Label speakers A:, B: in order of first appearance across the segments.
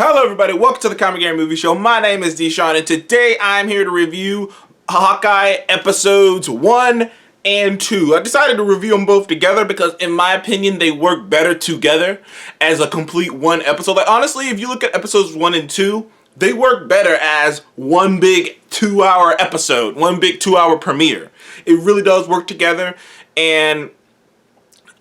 A: Hello everybody, welcome to the Comic Game Movie Show. My name is Deshaun and today I'm here to review Hawkeye episodes 1 and 2. I decided to review them both together because in my opinion they work better together as a complete one episode. Like honestly, if you look at episodes 1 and 2, they work better as one big 2-hour episode, one big 2-hour premiere. It really does work together, and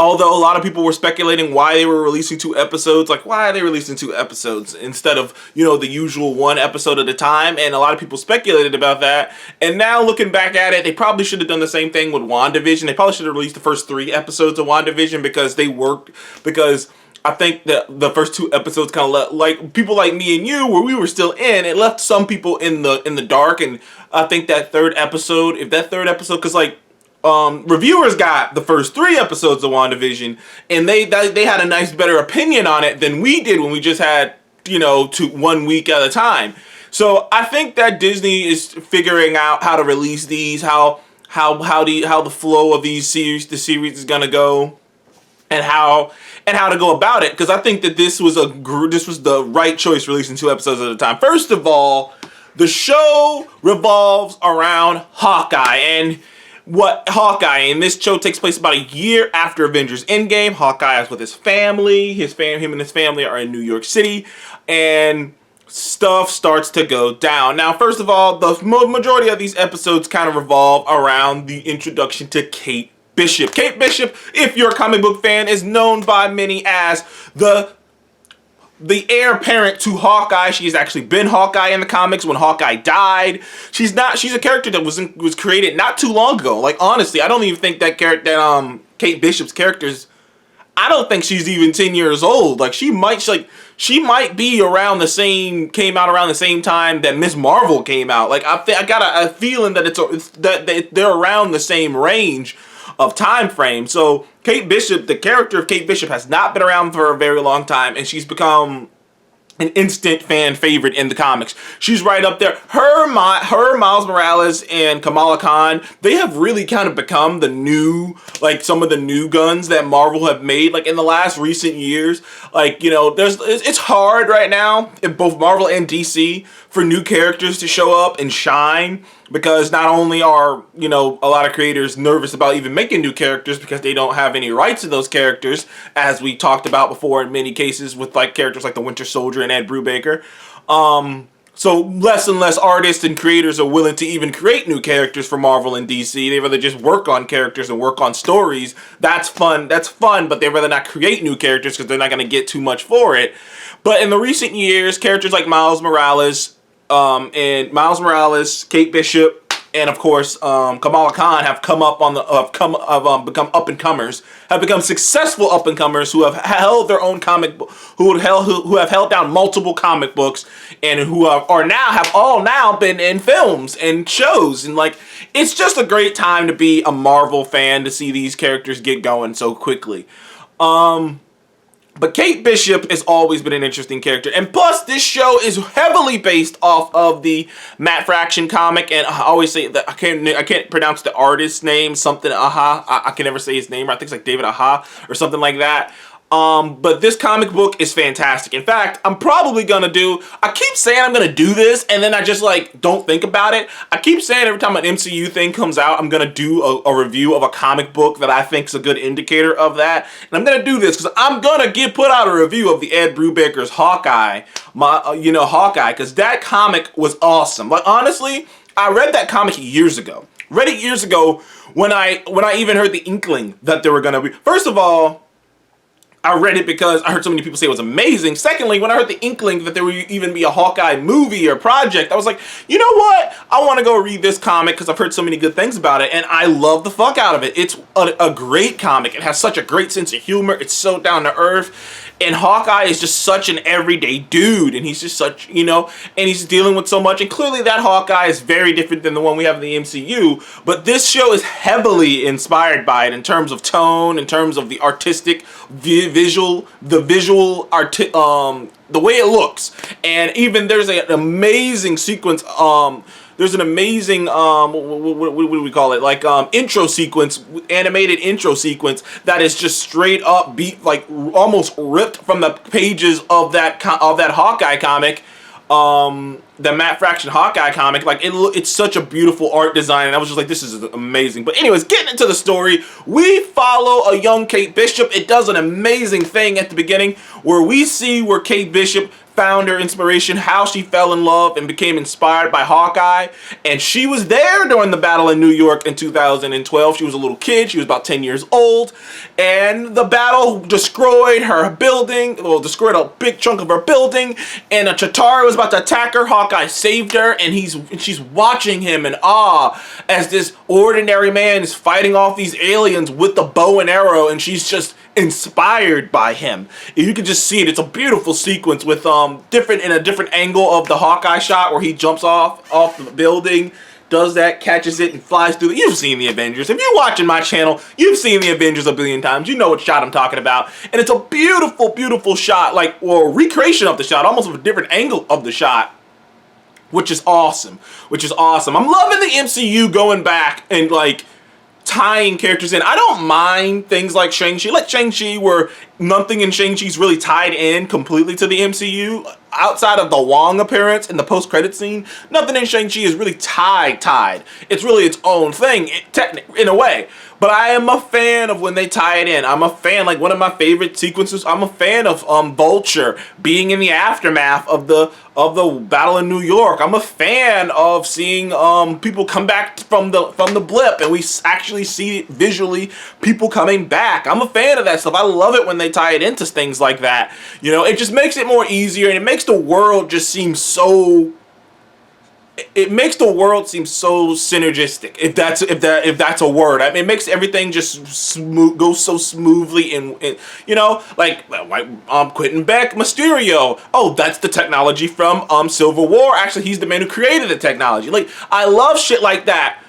A: although a lot of people were speculating why they were releasing 2 episodes, like why are they releasing 2 episodes instead of, you know, the usual 1 episode at a time, and a lot of people speculated about that. And now looking back at it, they probably should have done the same thing with WandaVision. They probably should have released the first 3 episodes of WandaVision because they worked, because I think that the first 2 episodes kind of let, like, people like me and you, where we were still in, it left some people in the dark. And I think that 3rd episode, if that 3rd episode, because like, reviewers got the first 3 episodes of WandaVision, and they had a nice, better opinion on it than we did when we just had, you know, 1 week at a time. So I think that Disney is figuring out how to release these, how the flow of the series is gonna go, and how to go about it. Because I think that this was the right choice, releasing 2 episodes at a time. First of all, the show revolves around Hawkeye, and and this show takes place about a year after Avengers Endgame. Hawkeye is with his family. Him and his family are in New York City, and stuff starts to go down. Now, first of all, the majority of these episodes kind of revolve around the introduction to Kate Bishop. Kate Bishop, if you're a comic book fan, is known by many as the heir apparent to Hawkeye. She's actually been Hawkeye in the comics when Hawkeye died. She's a character that was created not too long ago. Like honestly, I don't even think that Kate Bishop's character's, I don't think she's even 10 years old. Like she might be around the same, came out around the same time that Miss Marvel came out. Like I got a feeling that they're around the same range of time frame. So Kate Bishop, the character of Kate Bishop, has not been around for a very long time, and she's become an instant fan favorite in the comics. She's right up there. Her, Miles Morales, and Kamala Khan, they have really kind of become the new, like some of the new guns that Marvel have made, like in the last recent years. Like, you know, it's hard right now in both Marvel and DC for new characters to show up and shine, because not only are, you know, a lot of creators nervous about even making new characters because they don't have any rights to those characters, as we talked about before in many cases with like characters like the Winter Soldier and Ed Brubaker. So less and less artists and creators are willing to even create new characters for Marvel and DC. They rather just work on characters and work on stories. That's fun, but they rather not create new characters because they're not going to get too much for it. But in the recent years, characters like Miles Morales, Kate Bishop, and of course Kamala Khan have become up and comers, have become successful up and comers who have held their own comic book, who have held down multiple comic books, and who have all now been in films and shows. And like, it's just a great time to be a Marvel fan, to see these characters get going so quickly. But Kate Bishop has always been an interesting character. And plus, this show is heavily based off of the Matt Fraction comic. And I always say that I can't pronounce the artist's name, something Aha. I can never say his name. I think it's like David Aha or something like that. But this comic book is fantastic. In fact, I'm probably gonna I keep saying I'm gonna do this, and then I just like don't think about it. I keep saying every time an MCU thing comes out, I'm gonna do a review of a comic book that I think is a good indicator of that. And I'm gonna do this because I'm gonna put out a review of the Ed Brubaker's Hawkeye, Hawkeye, because that comic was awesome. Like honestly, I read that comic years ago. Read it years ago when I even heard the inkling that there were gonna be. First of all, I read it because I heard so many people say it was amazing. Secondly, when I heard the inkling that there would even be a Hawkeye movie or project, I was like, you know what? I want to go read this comic because I've heard so many good things about it, and I love the fuck out of it. It's a great comic. It has such a great sense of humor. It's so down to earth. And Hawkeye is just such an everyday dude, and he's just such, you know, and he's dealing with so much. And clearly that Hawkeye is very different than the one we have in the MCU, but this show is heavily inspired by it in terms of tone, in terms of the artistic, the way it looks. And even there's an amazing sequence there's an amazing what do we call it, like intro sequence, animated intro sequence that is just straight up beat, like almost ripped from the pages of that Hawkeye comic, the Matt Fraction Hawkeye comic. Like it's such a beautiful art design, and I was just like, this is amazing. But anyways, getting into the story, we follow a young Kate Bishop. It does an amazing thing at the beginning where we see where Kate Bishop found her inspiration, how she fell in love and became inspired by Hawkeye. And she was there during the battle in New York in 2012. She was a little kid. She was about 10 years old. And the battle destroyed her building, well, destroyed a big chunk of her building. And a Chitauri was about to attack her. Hawkeye saved her, and she's watching him in awe as this ordinary man is fighting off these aliens with the bow and arrow, and she's just inspired by him. And you can just see it. It's a beautiful sequence with in a different angle of the Hawkeye shot where he jumps off the building, does that, catches it, and flies through. You've seen the Avengers. If you're watching my channel, you've seen the Avengers a billion times. You know what shot I'm talking about. And it's a beautiful, beautiful shot, like, or recreation of the shot, almost with a different angle of the shot, which is awesome. I'm loving the MCU going back and, like, tying characters in. I don't mind things like Shang-Chi. Like Shang-Chi, where nothing in Shang-Chi's really tied in completely to the MCU. Outside of the Wong appearance in the post-credit scene, nothing in Shang-Chi is really tied. It's really its own thing, in a way. But I am a fan of when they tie it in. I'm a fan, like one of my favorite sequences, I'm a fan of Vulture being in the aftermath of the battle in New York. I'm a fan of seeing people come back from the blip, and we actually see visually people coming back. I'm a fan of that stuff. I love it when they tie it into things like that. You know, it just makes it more easier, and it makes the world just seem so. It makes the world seem so synergistic, if that's a word. I mean, it makes everything just go so smoothly, and you know, like Quentin Beck, Mysterio. Oh, that's the technology from Civil War. Actually, he's the man who created the technology. Like, I love shit like that.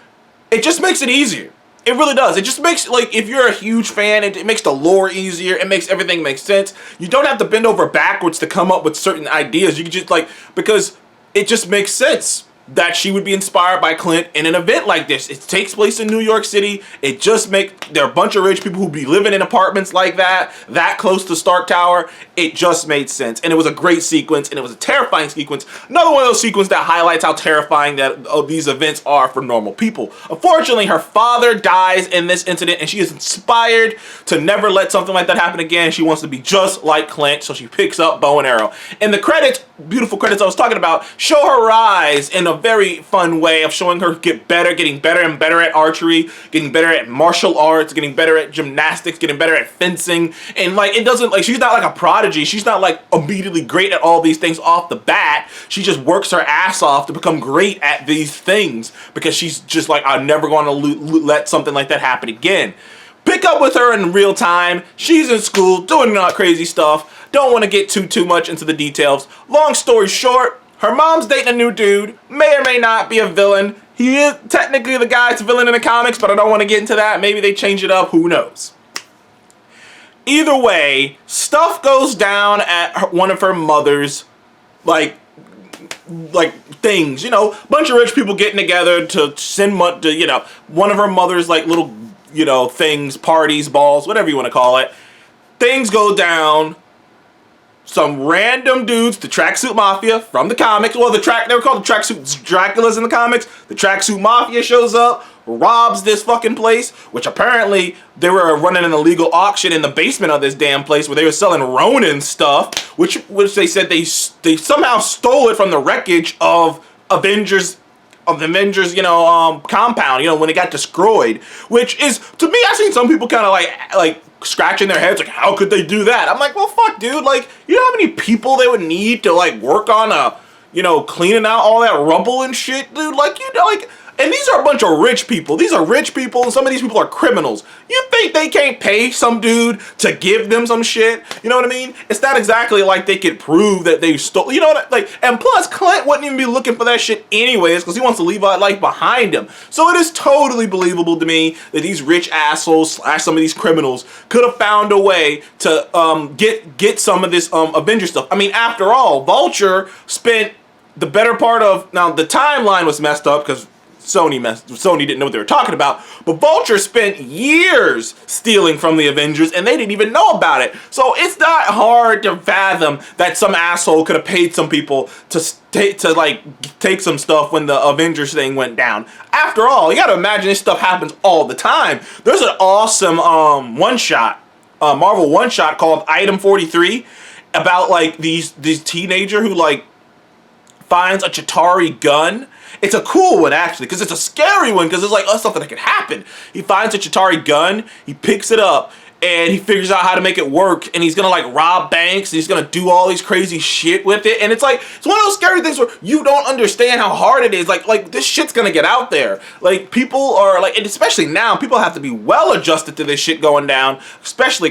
A: It just makes it easier. It really does. It just makes, like, if you're a huge fan, it makes the lore easier. It makes everything make sense. You don't have to bend over backwards to come up with certain ideas. You can just, like, because it just makes sense that she would be inspired by Clint in an event like this. It takes place in New York City. It just there are a bunch of rich people who be living in apartments like that close to Stark Tower. It just made sense. And it was a great sequence, and it was a terrifying sequence. Another one of those sequences that highlights how terrifying these events are for normal people. Unfortunately, her father dies in this incident, and she is inspired to never let something like that happen again. She wants to be just like Clint, so she picks up bow and arrow. And the credits, beautiful credits I was talking about, show her rise in a very fun way of showing her getting better and better at archery, getting better at martial arts, getting better at gymnastics, getting better at fencing. And like, it doesn't, like, she's not like a prodigy. She's not like immediately great at all these things off the bat. She just works her ass off to become great at these things because she's just like, I'm never going to let something like that happen again. Pick up with her in real time. She's in school doing crazy stuff. Don't want to get too much into the details. Long story short, her mom's dating a new dude, may or may not be a villain. He is technically the guy's villain in the comics, but I don't want to get into that. Maybe they change it up, who knows. Either way, stuff goes down at one of her mother's, like things, you know, bunch of rich people getting together to send money to, you know, one of her mother's, like, little, you know, things, parties, balls, whatever you want to call it. Things go down. Some random dudes, the Tracksuit Mafia from the comics. Well, they were called the Tracksuit Draculas in the comics. The Tracksuit Mafia shows up, robs this fucking place, which apparently they were running an illegal auction in the basement of this damn place where they were selling Ronin stuff, which they said they somehow stole it from the wreckage of Avengers, you know, compound, you know, when it got destroyed. Which is, to me, I've seen some people kind of like scratching their heads, like, how could they do that? I'm like, well, fuck, dude, like, you know how many people they would need to, like, work on you know, cleaning out all that rubble and shit, dude? Like, you know, like, and these are a bunch of rich people. These are rich people, and some of these people are criminals. You think they can't pay some dude to give them some shit? You know what I mean? It's not exactly like they could prove that they stole, you know what, like, and plus, Clint wouldn't even be looking for that shit anyways, because he wants to leave that life behind him. So it is totally believable to me that these rich assholes / some of these criminals could have found a way to get some of this Avengers stuff. I mean, after all, Vulture spent the better part of, now the timeline was messed up because Sony didn't know what they were talking about, but Vulture spent years stealing from the Avengers and they didn't even know about it. So it's not hard to fathom that some asshole could have paid some people to take some stuff when the Avengers thing went down. After all, you gotta imagine this stuff happens all the time. There's an awesome one-shot, Marvel one-shot called Item 43 about like these teenager who like finds a Chitauri gun. It's a cool one, actually, because it's a scary one, because it's like, oh, something that could happen. He finds a Chitauri gun, he picks it up, and he figures out how to make it work, and he's gonna, like, rob banks, and he's gonna do all these crazy shit with it, and it's like, it's one of those scary things where you don't understand how hard it is. Like this shit's gonna get out there. Like, people are, like, and especially now, people have to be well adjusted to this shit going down, especially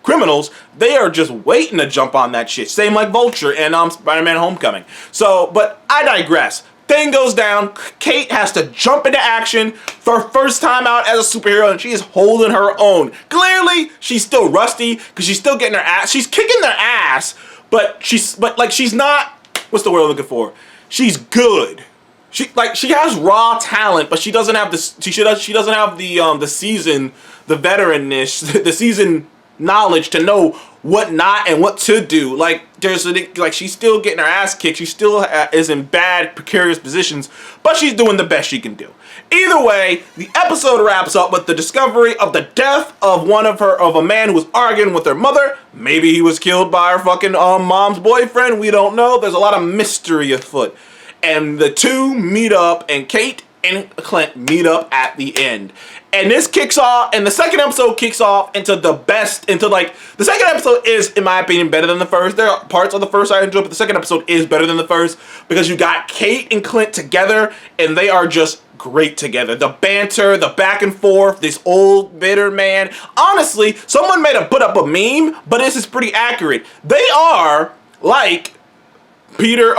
A: criminals. They are just waiting to jump on that shit. Same like Vulture and Spider-Man Homecoming. So, but I digress. Thing goes down. Kate has to jump into action for her first time out as a superhero, and she is holding her own. Clearly, she's still rusty because she's still getting her ass. She's kicking their ass, but she's not. What's the word I'm looking for? She's good. She has raw talent, but she doesn't have this. She doesn't have the season, the veteranness, the season knowledge to know what not and what to do. Like she's still getting her ass kicked. She still is in bad, precarious positions, but she's doing the best she can do. Either way, the episode wraps up with the discovery of the death of a man who was arguing with her mother. Maybe he was killed by her fucking mom's boyfriend. We don't know. There's a lot of mystery afoot. And the two meet up, and Kate and Clint meet up at the end. And this kicks off, and the second episode kicks off into the second episode is, in my opinion, better than the first. There are parts of the first I enjoy, but the second episode is better than the first because you got Kate and Clint together, and they are just great together. The banter, the back and forth, this old bitter man. Honestly, someone put up a meme, but this is pretty accurate. They are like Peter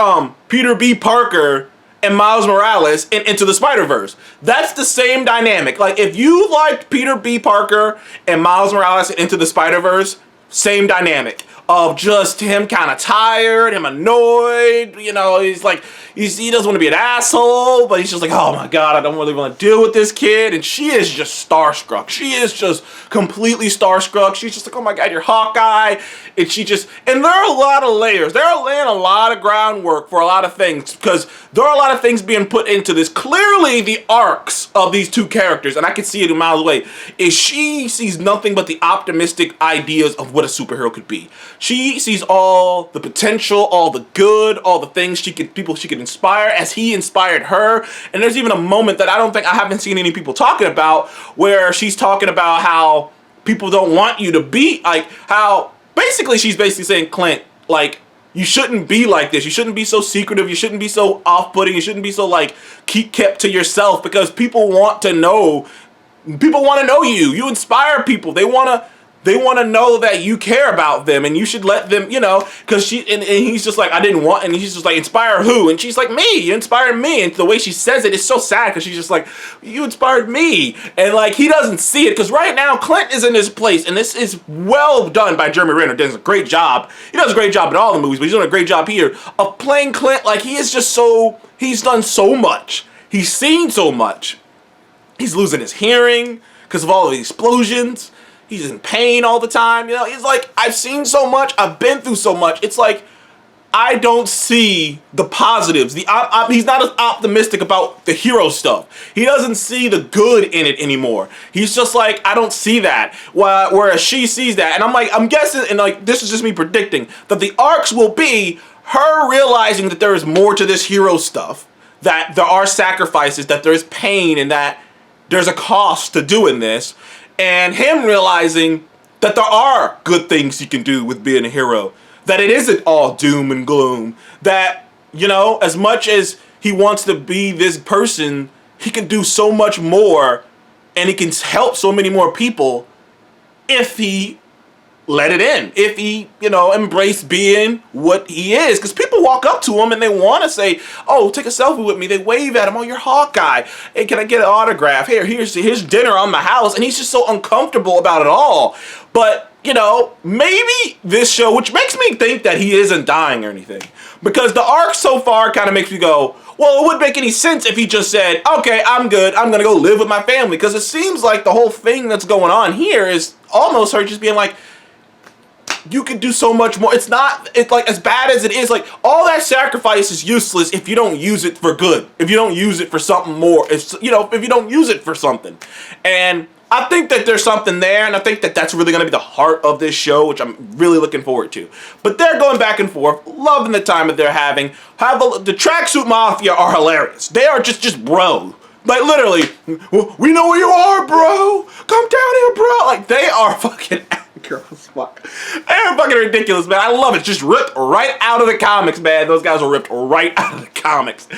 A: B. Parker and Miles Morales in Into the Spider-Verse. That's the same dynamic. Like, if you liked Peter B. Parker and Miles Morales in Into the Spider-Verse, same dynamic of just him kind of tired, him annoyed, you know, he's like, he doesn't want to be an asshole, but he's just like, oh my god, I don't really want to deal with this kid, and she is just starstruck. She is just completely starstruck. She's just like, oh my god, you're Hawkeye, and and there are a lot of layers. They're laying a lot of groundwork for a lot of things, because there are a lot of things being put into this. Clearly, the arcs of these two characters, and I can see it a mile away, is she sees nothing but the optimistic ideas of what a superhero could be. She sees all the potential, all the good, all the things people she could inspire as he inspired her. And there's even a moment that I haven't seen any people talking about, where she's talking about how people don't want you to be, like, how basically she's basically saying, Clint, like, you shouldn't be like this. You shouldn't be so secretive. You shouldn't be so off-putting. You shouldn't be so, like, kept to yourself, because people want to know you. You inspire people. They want to know that you care about them, and you should let them, you know, because and he's just like, I didn't want, and he's just like, inspire who? And she's like, me, you inspired me. And the way she says it is so sad, because she's just like, you inspired me. And like, he doesn't see it, because right now Clint is in this place, and this is well done by Jeremy Renner. Does a great job. He does a great job in all the movies, but he's doing a great job here of playing Clint. Like, he's done so much. He's seen so much. He's losing his hearing because of all of the explosions. He's in pain all the time, you know. He's like, I've seen so much, I've been through so much. It's like, I don't see the positives. He's not as optimistic about the hero stuff. He doesn't see the good in it anymore. He's just like, I don't see that. Whereas she sees that. And I'm guessing, and like, this is just me predicting, that the arcs will be her realizing that there is more to this hero stuff, that there are sacrifices, that there's pain, and that there's a cost to doing this. And him realizing that there are good things he can do with being a hero. That it isn't all doom and gloom. That, you know, as much as he wants to be this person, he can do so much more, and he can help so many more people if he let it in if he, embraced being what he is. Because people walk up to him and they want to say, oh, take a selfie with me. They wave at him, oh, you're Hawkeye. Hey, can I get an autograph? Here's dinner on my house. And he's just so uncomfortable about it all. But, maybe this show, which makes me think that he isn't dying or anything. Because the arc so far kind of makes me go, well, it wouldn't make any sense if he just said, okay, I'm good. I'm going to go live with my family. Because it seems like the whole thing that's going on here is almost her just being like, you could do so much more. It's like as bad as it is, like all that sacrifice is useless if you don't use it for good. If you don't use it for something more, if you don't use it for something. And I think that there's something there, and I think that that's really going to be the heart of this show, which I'm really looking forward to. But they're going back and forth, loving the time that they're having. The Tracksuit Mafia are hilarious. They are just bro. Like, literally, we know where you are, bro. Come down here, bro. Like, they are fucking girls. Fuck. They're fucking ridiculous, man. I love it. Just ripped right out of the comics, man. Those guys were ripped right out of the comics.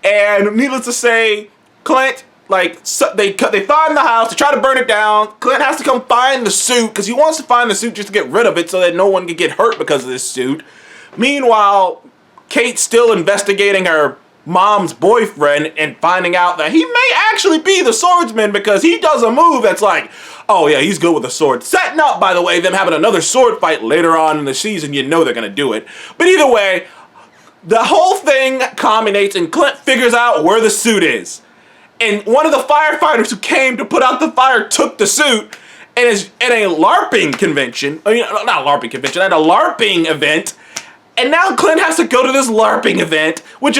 A: And needless to say, Clint, they find the house, they try to burn it down. Clint has to come find the suit because he wants to find the suit just to get rid of it so that no one can get hurt because of this suit. Meanwhile, Kate's still investigating her mom's boyfriend and finding out that he may actually be the swordsman because he does a move that's like, oh yeah, he's good with a sword. Setting up, by the way, them having another sword fight later on in the season. You know they're going to do it. But either way, the whole thing culminates and Clint figures out where the suit is. And one of the firefighters who came to put out the fire took the suit and is at a LARPing convention. I mean, not a LARPing convention, at a LARPing event. And now Clint has to go to this LARPing event, which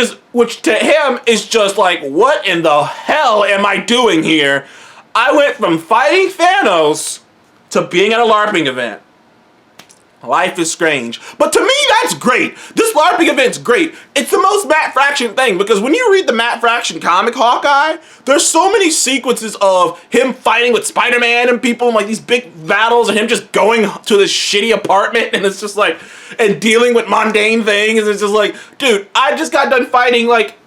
A: to him is just like, what in the hell am I doing here? I went from fighting Thanos to being at a LARPing event. Life is strange. But to me, that's great. This LARPing event's great. It's the most Matt Fraction thing, because when you read the Matt Fraction comic Hawkeye, there's so many sequences of him fighting with Spider-Man and people in like these big battles and him just going to this shitty apartment and it's just like, and dealing with mundane things. And it's just like, dude, I just got done fighting like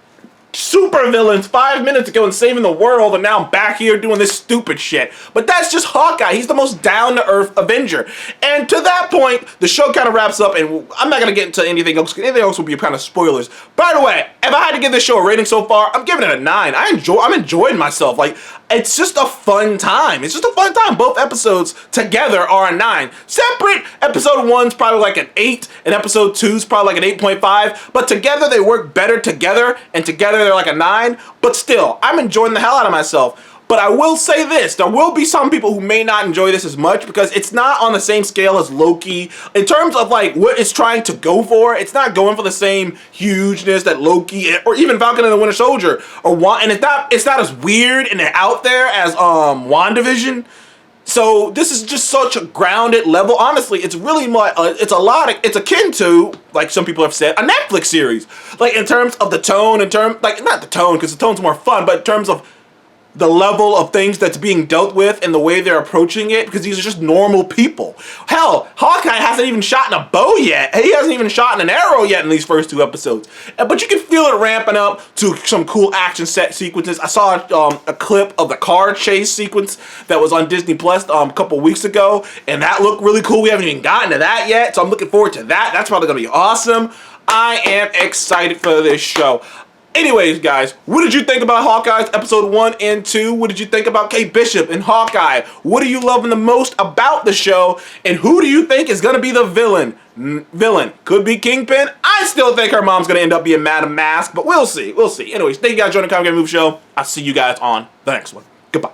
A: super villains 5 minutes ago and saving the world, and now I'm back here doing this stupid shit. But that's just Hawkeye. He's the most down-to-earth Avenger. And to that point, the show kind of wraps up, and I'm not going to get into anything else. Anything else will be kind of spoilers. By the way, if I had to give this show a rating so far, I'm giving it a 9. I'm enjoying myself. Like, it's just a fun time. It's just a fun time. Both episodes together are a 9. Separate, episode 1's probably like an 8, and episode 2's probably like an 8.5. But together, they work better together, and together they're like a 9. But still, I'm enjoying the hell out of myself. But I will say this, there will be some people who may not enjoy this as much because it's not on the same scale as Loki. In terms of like what it's trying to go for, it's not going for the same hugeness that Loki or even Falcon and the Winter Soldier and it's not as weird and out there as WandaVision. So this is just such a grounded level. Honestly, it's really much, it's akin to, like some people have said, a Netflix series. Like in terms of the tone, not the tone because the tone's more fun, but in terms of the level of things that's being dealt with and the way they're approaching it, because these are just normal people. Hell, Hawkeye hasn't even shot in a bow yet. He hasn't even shot in an arrow yet in these first 2 episodes. But you can feel it ramping up to some cool action set sequences. I saw a clip of the car chase sequence that was on Disney Plus a couple weeks ago, and that looked really cool. We haven't even gotten to that yet, so I'm looking forward to that. That's probably going to be awesome. I am excited for this show. Anyways, guys, what did you think about Hawkeye's episode 1 and 2? What did you think about Kate Bishop and Hawkeye? What are you loving the most about the show? And who do you think is going to be the villain? Could be Kingpin. I still think her mom's going to end up being Madam Mask, but we'll see. We'll see. Anyways, thank you guys for joining the Comic Game Movie Show. I'll see you guys on the next one. Goodbye.